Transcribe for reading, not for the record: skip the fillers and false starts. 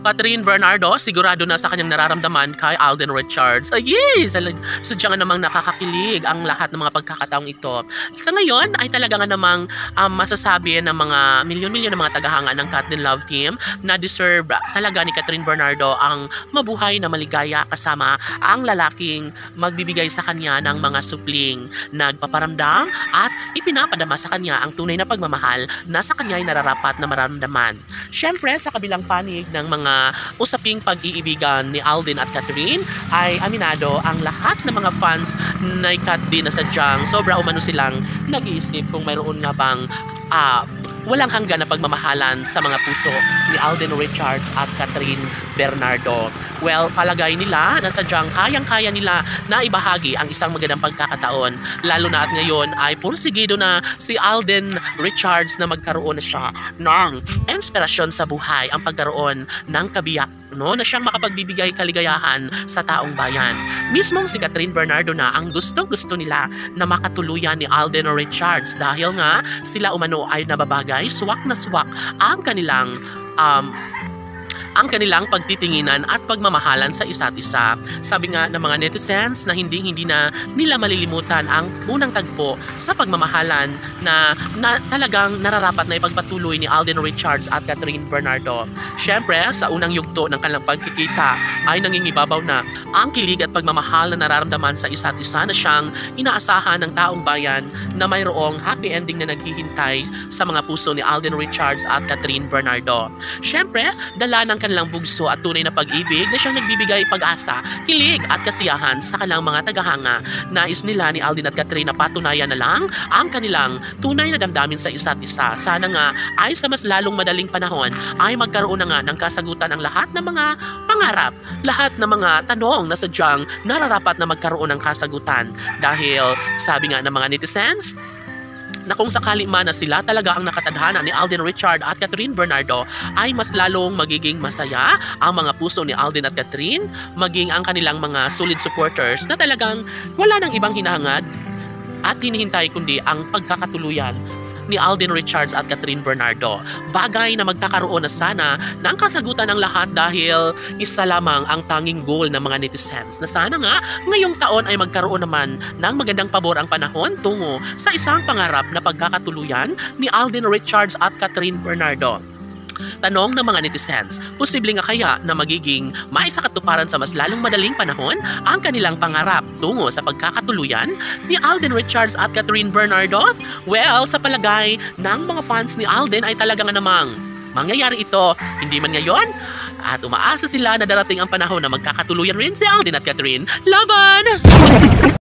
Catherine Bernardo, sigurado na sa kanyang nararamdaman kay Alden Richards. Ay, yes! Sadya nga namang nakakakilig ang lahat ng mga pagkakataong ito. Sa ngayon ay talaga nga namang masasabi ng mga milyon-milyon ng mga tagahanga ng Katlin Love Team na deserve talaga ni Catherine Bernardo ang mabuhay na maligaya kasama ang lalaking magbibigay sa kanya ng mga supling, nagpaparamdam at ipinapadama sa kanya ang tunay na pagmamahal na sa kanya ay nararapat na maramdaman. Siyempre, sa kabilang panig ng mga usaping pag-iibigan ni Alden at Catherine ay aminado ang lahat ng mga fans na Kat din na sadyang sobra umano silang nag-iisip kung mayroon nga bang walang hanggan na pagmamahalan sa mga puso ni Alden Richards at Catherine Bernardo. Well, palagay nila na sadyang kayang-kaya nila na ibahagi ang isang magandang pagkakataon. Lalo na at ngayon ay pursigido na si Alden Richards na magkaroon na siya ng inspirasyon sa buhay, ang pagkaroon ng kabiyak na siyang makapagbibigay kaligayahan sa taong bayan. Mismong si Catherine Bernardo na ang gustong-gusto nila na makatuluyan ni Alden Richards dahil nga sila umano ay nababagay, swak na swak ang kanilang pagtitinginan at pagmamahalan sa isa't isa. Sabi nga ng mga netizens na hindi na nila malilimutan ang unang tagpo sa pagmamahalan na talagang nararapat na ipagpatuloy ni Alden Richards at Catherine Bernardo. Siyempre, sa unang yugto ng kanilang pagkikita ay nangingibabaw na ang kilig at pagmamahal na nararamdaman sa isa't isa na siyang inaasahan ng taong bayan na mayroong happy ending na naghihintay sa mga puso ni Alden Richards at Catherine Bernardo. Siyempre, dala ng kanilang bugso at tunay na pag-ibig na siyang nagbibigay pag-asa, kilig at kasiyahan sa kanilang mga tagahanga. Nais nila ni Alden at Catherine na patunayan na lang ang kanilang tunay na damdamin sa isa't isa. Sana nga ay sa mas lalong madaling panahon ay magkaroon na nga ng kasagutan ang lahat ng mga pangarap, lahat ng mga tanong na sadyang nararapat na magkaroon ng kasagutan. Dahil sabi nga ng mga netizens, na kung sakali man na sila talaga ang nakatadhana ni Alden Richards at Catherine Bernardo ay mas lalong magiging masaya ang mga puso ni Alden at Catherine, maging ang kanilang mga solid supporters na talagang wala nang ibang hinahangad at hinihintay kundi ang pagkakatuluyan ni Alden Richards at Catherine Bernardo. Bagay na magkakaroon na sana ng kasagutan ng lahat dahil isa lamang ang tanging goal ng mga netizens na sana nga ngayong taon ay magkaroon naman ng magandang pabor ang panahon tungo sa isang pangarap na pagkakatuluyan ni Alden Richards at Catherine Bernardo. Tanong ng mga netizens, posible nga kaya na magiging maisakatuparan sa mas lalong madaling panahon ang kanilang pangarap tungo sa pagkakatuluyan ni Alden Richards at Catherine Bernardo? Well, sa palagay ng mga fans ni Alden ay talaga nga namang mangyayari ito, hindi man ngayon, at umaasa sila na darating ang panahon na magkakatuluyan rin si Alden at Catherine. Laban!